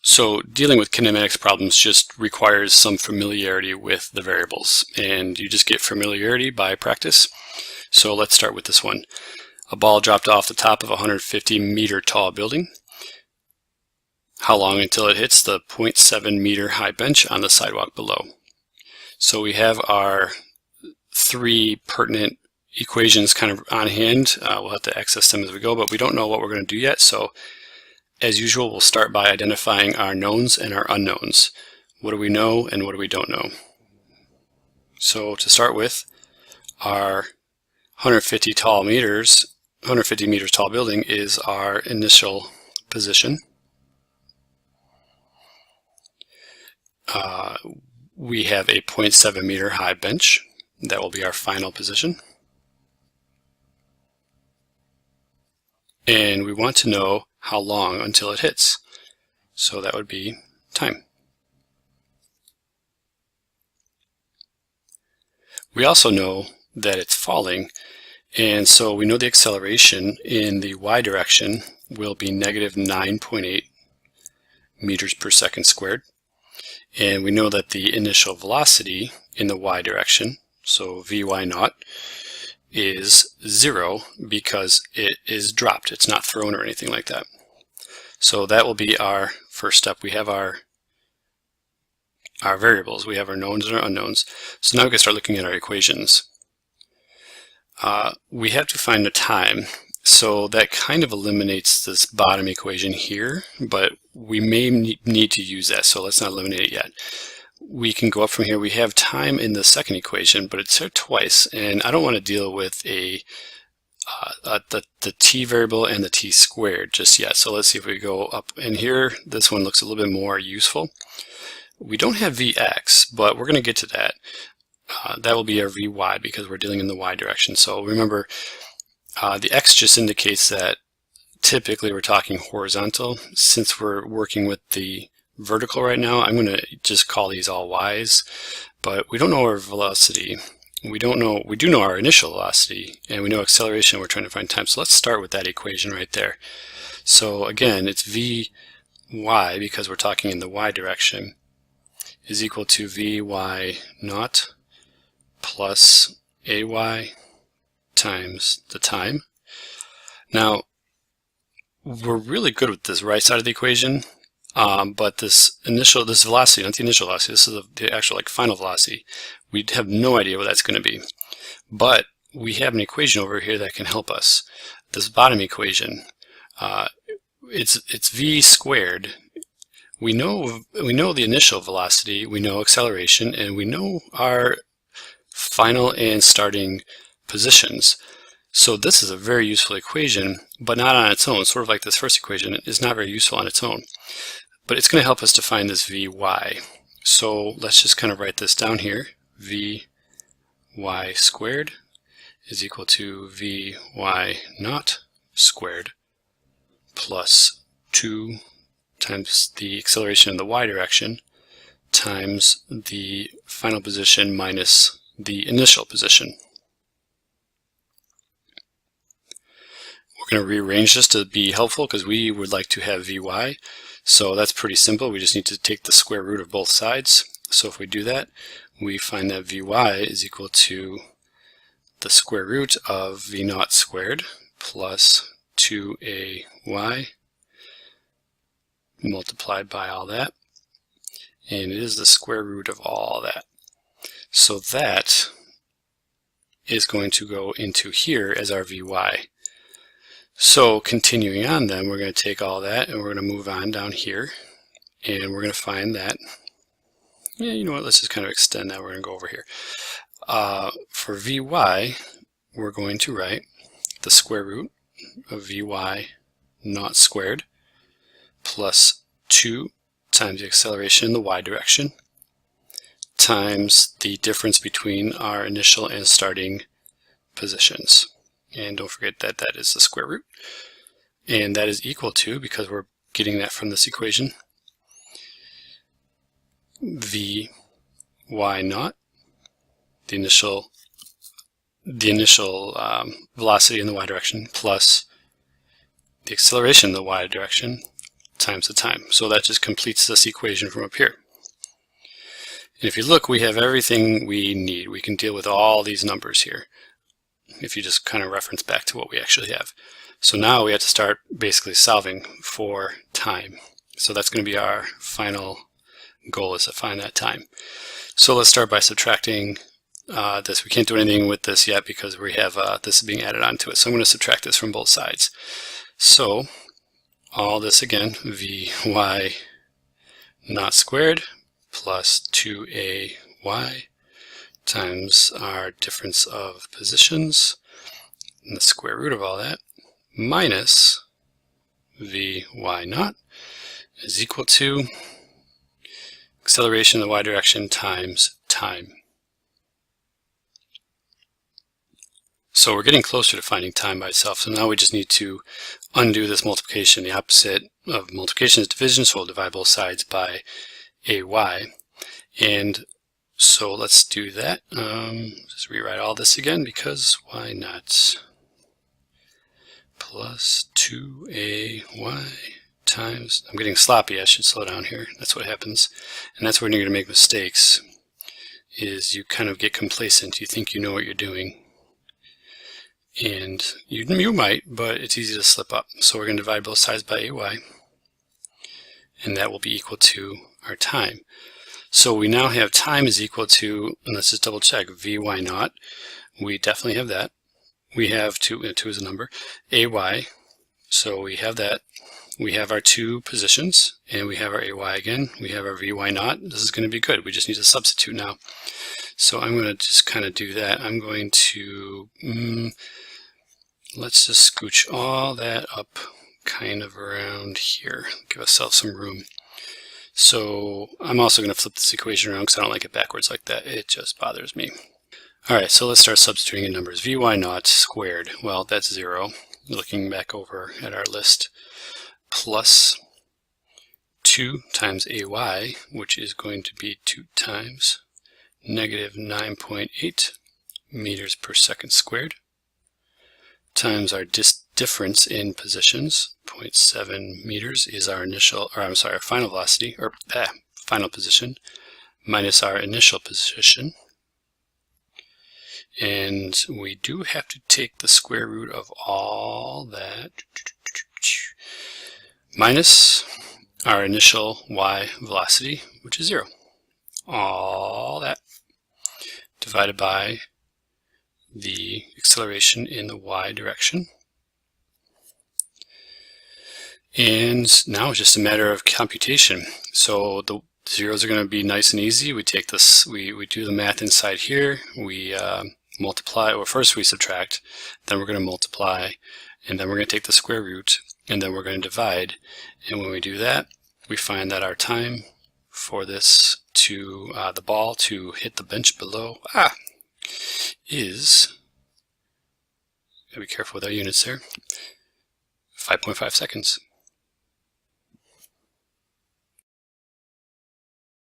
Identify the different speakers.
Speaker 1: So dealing with kinematics problems just requires some familiarity with the variables, and you just get familiarity by practice. So let's start with this one. A ball dropped off the top of a 150-meter tall building. How long until it hits the 0.7-meter high bench on the sidewalk below? So we have our three pertinent equations kind of on hand. We'll have to access them as we go, but we don't know what we're going to do yet. So as usual, we'll start by identifying our knowns and our unknowns. What do we know and what do we don't know? So to start with, our 150 meters tall building is our initial position. We have a 0.7 meter high bench. That will be our final position. And we want to know how long until it hits. So that would be time. We also know that it's falling, and so we know the acceleration in the y direction will be negative 9.8 meters per second squared. And we know that the initial velocity in the y direction, so Vy naught, is 0 because it is dropped. It's not thrown or anything like that. So that will be our first step. We have our variables. We have our knowns and our unknowns. So now we can start looking at our equations. We have to find the time. So that kind of eliminates this bottom equation here, but we may need to use that, so let's not eliminate it yet. We can go up from here. We have time in the second equation, but it's here twice, and I don't want to deal with the t variable and the t squared just yet. So let's see if we go up in here. This one looks a little bit more useful. We don't have Vx, but we're going to get to that. That will be our Vy because we're dealing in the y direction. So remember, the x just indicates that typically we're talking horizontal. Since we're working with the vertical right now, I'm going to just call these all y's, but we don't know our velocity. We do know our initial velocity, and we know acceleration. We're trying to find time. So let's start with that equation right there. So again, it's Vy, because we're talking in the y direction, is equal to Vy naught plus ay times the time. Now, we're really good with this right side of the equation, but this velocity, not the initial velocity, this is the actual final velocity, we have no idea what that's going to be. But we have an equation over here that can help us. This bottom equation, it's v squared. We know the initial velocity, we know acceleration, and we know our final and starting positions. So this is a very useful equation, but not on its own. Sort of like this first equation, it is not very useful on its own. But it's going to help us to find this Vy. So let's just kind of write this down here. Vy squared is equal to Vy naught squared plus 2 times the acceleration in the y direction times the final position minus the initial position. We're going to rearrange this to be helpful because we would like to have Vy. So that's pretty simple. We just need to take the square root of both sides. So if we do that, we find that Vy is equal to the square root of V naught squared plus 2ay multiplied by all that. And it is the square root of all that. So that is going to go into here as our Vy. So continuing on then, we're going to take all that and we're going to move on down here, and we're going to find that, you know what, let's just kind of extend that. We're going to go over here. For Vy, we're going to write the square root of Vy naught squared plus 2 times the acceleration in the y direction times the difference between our initial and starting positions. And don't forget that that is the square root. And that is equal to, because we're getting that from this equation, Vy naught, the initial velocity in the y direction, plus the acceleration in the y direction, times the time. So that just completes this equation from up here. And if you look, we have everything we need. We can deal with all these numbers here if you just kind of reference back to what we actually have. So now we have to start basically solving for time. So that's going to be our final goal, is to find that time. So let's start by subtracting this. We can't do anything with this yet because we have this being added onto it. So I'm going to subtract this from both sides. So all this again, Vy naught squared plus 2ay times our difference of positions, and the square root of all that, minus Vy naught is equal to acceleration in the y direction times time. So we're getting closer to finding time by itself. So now we just need to undo this multiplication. The opposite of multiplication is division, so we'll divide both sides by ay. And so let's do that. Just rewrite all this again, because why not? Plus 2ay times, I'm getting sloppy, I should slow down here. That's what happens. And that's when you're going to make mistakes, is you kind of get complacent. You think you know what you're doing. And you might, but it's easy to slip up. So we're going to divide both sides by ay, and that will be equal to our time. So we now have time is equal to, and let's just double check, Vy naught. We definitely have that. We have 2 is a number, ay, so we have that. We have our two positions, and we have our ay again. We have our Vy naught. This is going to be good. We just need to substitute now. So I'm going to just kind of do that. I'm going to, let's just scooch all that up kind of around here. Give ourselves some room. So I'm also going to flip this equation around because I don't like it backwards like that. It just bothers me. Alright, so let's start substituting in numbers. Vy naught squared, well, that's 0. Looking back over at our list. Plus 2 times ay, which is going to be 2 times negative 9.8 meters per second squared, times our difference in positions, 0.7 meters is our initial, or I'm sorry, our final velocity, or final position, minus our initial position. And we do have to take the square root of all that, minus our initial y velocity, which is 0. All that divided by the acceleration in the y direction. And now it's just a matter of computation. So the zeros are going to be nice and easy. We take this, we do the math inside here. We multiply, or first we subtract, then we're going to multiply, and then we're going to take the square root, and then we're going to divide. And when we do that, we find that our time for this to the ball to hit the bench below is, gotta be careful with our units there, 5.5 seconds.